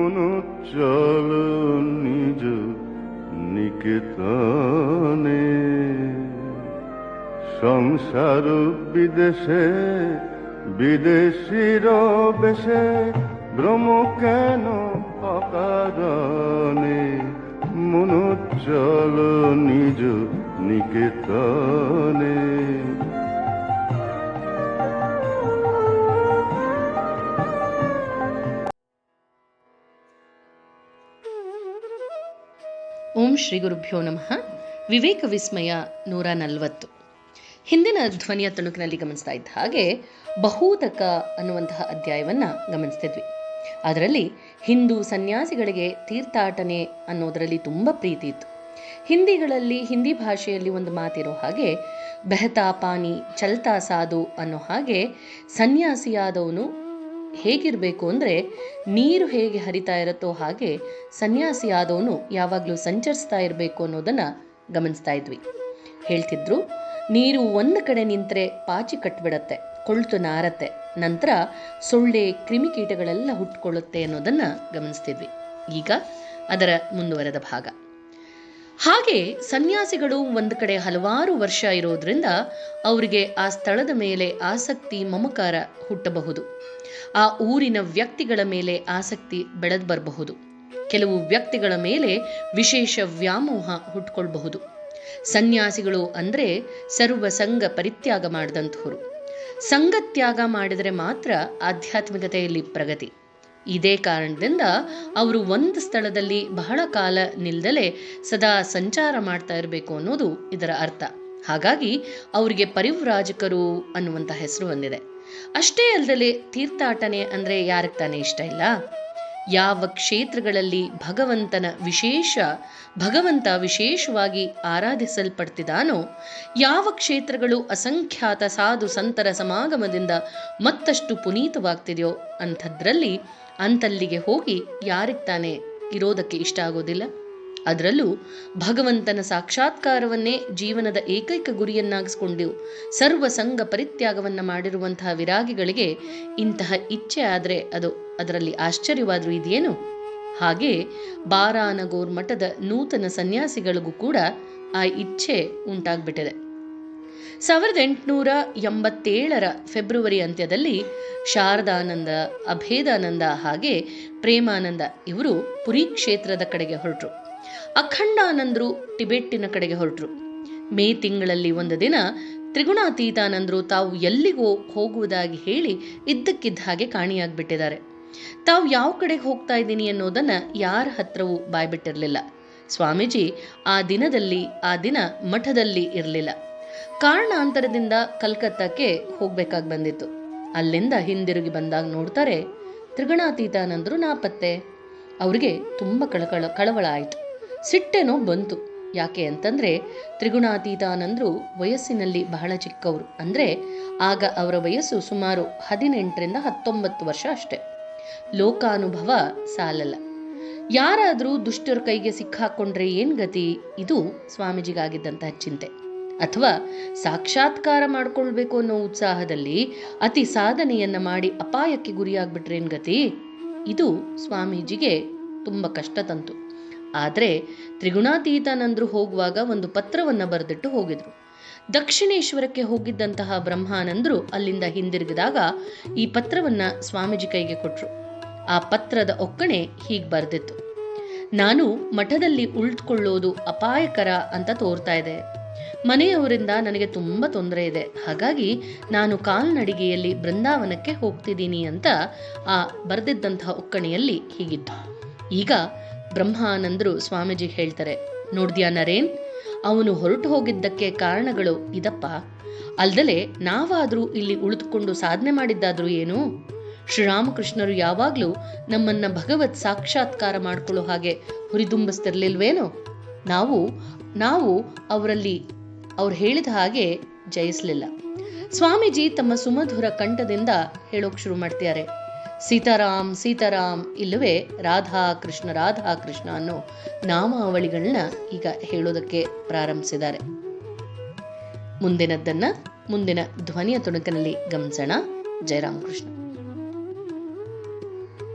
মনো চল নিজ নিকেতনে, সংসার বিদেশে বিদেশির বেশে ভ্রম কেন অকারণে, মনো চল নিজ নিকেতনে। ಓಂ ಶ್ರೀ ಗುರುಭ್ಯೋ ನಮಃ. ವಿವೇಕ ವಿಸ್ಮಯ 140. ಹಿಂದಿನ ಧ್ವನಿಯ ತುಣುಕಿನಲ್ಲಿ ಗಮನಿಸ್ತಾ ಇದ್ದ ಹಾಗೆ ಬಹುತಕ ಅನ್ನುವಂತಹ ಅಧ್ಯಾಯವನ್ನು ಗಮನಿಸ್ತಿದ್ವಿ. ಅದರಲ್ಲಿ ಹಿಂದೂ ಸನ್ಯಾಸಿಗಳಿಗೆ ತೀರ್ಥಾಟನೆ ಅನ್ನೋದರಲ್ಲಿ ತುಂಬ ಪ್ರೀತಿ ಇತ್ತು. ಹಿಂದಿ ಭಾಷೆಯಲ್ಲಿ ಒಂದು ಮಾತಿರೋ ಹಾಗೆ ಬೆಹತಾ ಪಾನಿ ಚಲ್ತಾ ಸಾಧು ಅನ್ನೋ ಹಾಗೆ ಸನ್ಯಾಸಿಯಾದವನು ಹೇಗಿರಬೇಕು ಅಂದರೆ, ನೀರು ಹೇಗೆ ಹರಿತಾ ಇರುತ್ತೋ ಹಾಗೆ ಸನ್ಯಾಸಿಯಾದವನು ಯಾವಾಗಲೂ ಸಂಚರಿಸ್ತಾ ಇರಬೇಕು ಅನ್ನೋದನ್ನು ಗಮನಿಸ್ತಾ ಇದ್ವಿ. ಹೇಳ್ತಿದ್ರು, ನೀರು ಒಂದು ಕಡೆ ನಿಂತರೆ ಪಾಚಿ ಕಟ್ಬಿಡತ್ತೆ, ಕೊಳ್ತು ನಾರತ್ತೆ, ನಂತರ ಸೊಳ್ಳೆ ಕ್ರಿಮಿಕೀಟಗಳೆಲ್ಲ ಹುಟ್ಕೊಳ್ಳುತ್ತೆ ಅನ್ನೋದನ್ನು ಗಮನಿಸ್ತಿದ್ವಿ. ಈಗ ಅದರ ಮುಂದುವರೆದ ಭಾಗ. ಹಾಗೆ ಸನ್ಯಾಸಿಗಳು ಒಂದು ಕಡೆ ಹಲವಾರು ವರ್ಷ ಇರೋದ್ರಿಂದ ಅವರಿಗೆ ಆ ಸ್ಥಳದ ಮೇಲೆ ಆಸಕ್ತಿ ಮಮಕಾರ ಹುಟ್ಟಬಹುದು. ಆ ಊರಿನ ವ್ಯಕ್ತಿಗಳ ಮೇಲೆ ಆಸಕ್ತಿ ಬೆಳೆದು ಬರಬಹುದು. ಕೆಲವು ವ್ಯಕ್ತಿಗಳ ಮೇಲೆ ವಿಶೇಷ ವ್ಯಾಮೋಹ ಹುಟ್ಕೊಳ್ಬಹುದು. ಸನ್ಯಾಸಿಗಳು ಅಂದರೆ ಸರ್ವ ಸಂಘ ಪರಿತ್ಯಾಗ ಮಾಡಿದಂಥವ್ರು. ಸಂಘತ್ಯಾಗ ಮಾಡಿದರೆ ಮಾತ್ರ ಆಧ್ಯಾತ್ಮಿಕತೆಯಲ್ಲಿ ಪ್ರಗತಿ. ಇದೇ ಕಾರಣದಿಂದ ಅವರು ಒಂದು ಸ್ಥಳದಲ್ಲಿ ಬಹಳ ಕಾಲ ನಿಲ್ದಲೇ ಸದಾ ಸಂಚಾರ ಮಾಡ್ತಾ ಇರಬೇಕು ಅನ್ನೋದು ಇದರ ಅರ್ಥ. ಹಾಗಾಗಿ ಅವರಿಗೆ ಪರಿವ್ರಾಜಕರು ಅನ್ನುವಂಥ ಹೆಸರು ಬಂದಿದೆ. ಅಷ್ಟೇ ಅಲ್ಲದೆ ತೀರ್ಥಾಟನೆ ಅಂದರೆ ಯಾರಿಗೆ ತಾನೇ ಇಷ್ಟ ಇಲ್ಲ? ಯಾವ ಕ್ಷೇತ್ರಗಳಲ್ಲಿ ಭಗವಂತ ವಿಶೇಷವಾಗಿ ಆರಾಧಿಸಲ್ಪಡ್ತಿದ್ದಾನೋ, ಯಾವ ಕ್ಷೇತ್ರಗಳು ಅಸಂಖ್ಯಾತ ಸಾಧು ಸಂತರ ಸಮಾಗಮದಿಂದ ಮತ್ತಷ್ಟು ಪುನೀತವಾಗ್ತಿದೆಯೋ ಅಂತಲ್ಲಿಗೆ ಹೋಗಿ ಯಾರಿಗೆ ತಾನೇ ಇರೋದಕ್ಕೆ ಇಷ್ಟ ಆಗೋದಿಲ್ಲ? ಅದರಲ್ಲೂ ಭಗವಂತನ ಸಾಕ್ಷಾತ್ಕಾರವನ್ನೇ ಜೀವನದ ಏಕೈಕ ಗುರಿಯನ್ನಾಗಿಸ್ಕೊಂಡು ಸರ್ವ ಸಂಘ ಪರಿತ್ಯಾಗವನ್ನು ಮಾಡಿರುವಂತಹ ವಿರಾಗಿಗಳಿಗೆ ಇಂತಹ ಇಚ್ಛೆ ಆದರೆ ಅದರಲ್ಲಿ ಆಶ್ಚರ್ಯವಾದರೂ ಇದೆಯೇನು? ಹಾಗೆ ಬಾರಾನಗೌರ್ ಮಠದ ನೂತನ ಸನ್ಯಾಸಿಗಳಿಗೂ ಕೂಡ ಆ ಇಚ್ಛೆ ಉಂಟಾಗ್ಬಿಟ್ಟಿದೆ. 1887 ಫೆಬ್ರವರಿ ಅಂತ್ಯದಲ್ಲಿ ಶಾರದಾನಂದ, ಅಭೇದಾನಂದ ಹಾಗೆ ಪ್ರೇಮಾನಂದ ಇವರು ಪುರಿ ಕ್ಷೇತ್ರದ ಕಡೆಗೆ ಹೊರಟರು. ಅಖಂಡಾನಂದರು ಟಿಬೆಟ್ಟಿನ ಕಡೆಗೆ ಹೊರಟರು. ಮೇ ತಿಂಗಳಲ್ಲಿ ಒಂದು ದಿನ ತ್ರಿಗುಣಾತೀತಾನಂದರು ತಾವು ಎಲ್ಲಿಗೋ ಹೋಗುವುದಾಗಿ ಹೇಳಿ ಇದ್ದಕ್ಕಿದ್ದ ಹಾಗೆ ಕಾಣಿಯಾಗ್ಬಿಟ್ಟಿದ್ದಾರೆ. ತಾವು ಯಾವ ಕಡೆಗೆ ಹೋಗ್ತಾ ಇದ್ದೀನಿ ಅನ್ನೋದನ್ನ ಯಾರ ಹತ್ರವೂ ಬಾಯ್ಬಿಟ್ಟಿರಲಿಲ್ಲ. ಸ್ವಾಮೀಜಿ ಆ ದಿನ ಮಠದಲ್ಲಿ ಇರಲಿಲ್ಲ. ಕಾರಣಾಂತರದಿಂದ ಕಲ್ಕತ್ತಾಕ್ಕೆ ಹೋಗ್ಬೇಕಾಗಿ ಬಂದಿತ್ತು. ಅಲ್ಲಿಂದ ಹಿಂದಿರುಗಿ ಬಂದಾಗ ನೋಡ್ತಾರೆ, ತ್ರಿಗುಣಾತೀತಾನಂದರು ನಾಪತ್ತೆ. ಅವ್ರಿಗೆ ತುಂಬ ಕಳವಳ ಆಯಿತು. ಸಿಟ್ಟೇನೋ ಬಂತು. ಯಾಕೆ ಅಂತಂದರೆ, ತ್ರಿಗುಣಾತೀತಾನಂದರು ವಯಸ್ಸಿನಲ್ಲಿ ಬಹಳ ಚಿಕ್ಕವರು. ಅಂದರೆ ಆಗ ಅವರ ವಯಸ್ಸು ಸುಮಾರು 18ರಿಂದ 19 ವರ್ಷ ಅಷ್ಟೆ. ಲೋಕಾನುಭವ ಸಾಲಲ್ಲ. ಯಾರಾದರೂ ದುಷ್ಟರ ಕೈಗೆ ಸಿಕ್ಕಾಕೊಂಡ್ರೆ ಏನು ಗತಿ? ಇದು ಸ್ವಾಮೀಜಿಗಾಗಿದ್ದಂತಹ ಚಿಂತೆ. ಅಥವಾ ಸಾಕ್ಷಾತ್ಕಾರ ಮಾಡಿಕೊಳ್ಬೇಕು ಅನ್ನೋ ಉತ್ಸಾಹದಲ್ಲಿ ಅತಿ ಸಾಧನೆಯನ್ನು ಮಾಡಿ ಅಪಾಯಕ್ಕೆ ಗುರಿಯಾಗ್ಬಿಟ್ರೆ ಏನು ಗತಿ? ಇದು ಸ್ವಾಮೀಜಿಗೆ ತುಂಬ ಕಷ್ಟ ತಂತು. ಆದರೆ ತ್ರಿಗುಣಾತೀತಾನಂದರು ಹೋಗುವಾಗ ಒಂದು ಪತ್ರವನ್ನು ಬರೆದಿಟ್ಟು ಹೋಗಿದ್ರು. ದಕ್ಷಿಣೇಶ್ವರಕ್ಕೆ ಹೋಗಿದ್ದಂತಹ ಬ್ರಹ್ಮಾನಂದರು ಅಲ್ಲಿಂದ ಹಿಂದಿರುಗಿದಾಗ ಈ ಪತ್ರವನ್ನು ಸ್ವಾಮೀಜಿ ಕೈಗೆ ಕೊಟ್ಟರು. ಆ ಪತ್ರದ ಒಕ್ಕಣೆ ಹೀಗೆ ಬರೆದಿತ್ತು: ನಾನು ಮಠದಲ್ಲಿ ಉಳಿದುಕೊಳ್ಳೋದು ಅಪಾಯಕರ ಅಂತ ತೋರ್ತಾ ಇದೆ. ಮನೆಯವರಿಂದ ನನಗೆ ತುಂಬ ತೊಂದರೆ ಇದೆ. ಹಾಗಾಗಿ ನಾನು ಕಾಲ್ನಡಿಗೆಯಲ್ಲಿ ಬೃಂದಾವನಕ್ಕೆ ಹೋಗ್ತಿದ್ದೀನಿ ಅಂತ ಆ ಬರೆದಿದ್ದಂತಹ ಒಕ್ಕಣೆಯಲ್ಲಿ ಹೀಗಿತ್ತು. ಈಗ ಬ್ರಹ್ಮಾನಂದರು ಸ್ವಾಮೀಜಿ ಹೇಳ್ತಾರೆ, ನೋಡ್ದ್ಯಾ ನರೇನ್, ಅವನು ಹೊರಟು ಹೋಗಿದ್ದಕ್ಕೆ ಕಾರಣಗಳು ಇದಪ್ಪ. ಅಲ್ದಲೆ ನಾವಾದರೂ ಇಲ್ಲಿ ಉಳಿದುಕೊಂಡು ಸಾಧನೆ ಮಾಡಿದ್ದಾದ್ರೂ ಏನು? ಶ್ರೀರಾಮಕೃಷ್ಣರು ಯಾವಾಗಲೂ ನಮ್ಮನ್ನ ಭಗವತ್ ಸಾಕ್ಷಾತ್ಕಾರ ಮಾಡ್ಕೊಳ್ಳೋ ಹಾಗೆ ಹುರಿದುಂಬಿಸ್ತಿರ್ಲಿಲ್ವೇನೋ? ನಾವು ಅವರಲ್ಲಿ ಅವ್ರು ಹೇಳಿದ ಹಾಗೆ ಜಯಿಸಲಿಲ್ಲ. ಸ್ವಾಮೀಜಿ ತಮ್ಮ ಸುಮಧುರ ಕಂಠದಿಂದ ಹೇಳೋಕ್ ಶುರು ಮಾಡ್ತಾರೆ, ಸೀತಾರಾಮ್ ಸೀತಾರಾಮ್, ಇಲ್ಲವೇ ರಾಧಾ ಕೃಷ್ಣ ಅನ್ನೋ ನಾಮಾವಳಿಗಳನ್ನ ಈಗ ಹೇಳೋದಕ್ಕೆ ಪ್ರಾರಂಭಿಸಿದ್ದಾರೆ. ಮುಂದಿನ ಧ್ವನಿಯ ತುಣುಕಿನಲ್ಲಿ ಗಮನಿಸೋಣ. ಜಯರಾಮಕೃಷ್ಣ.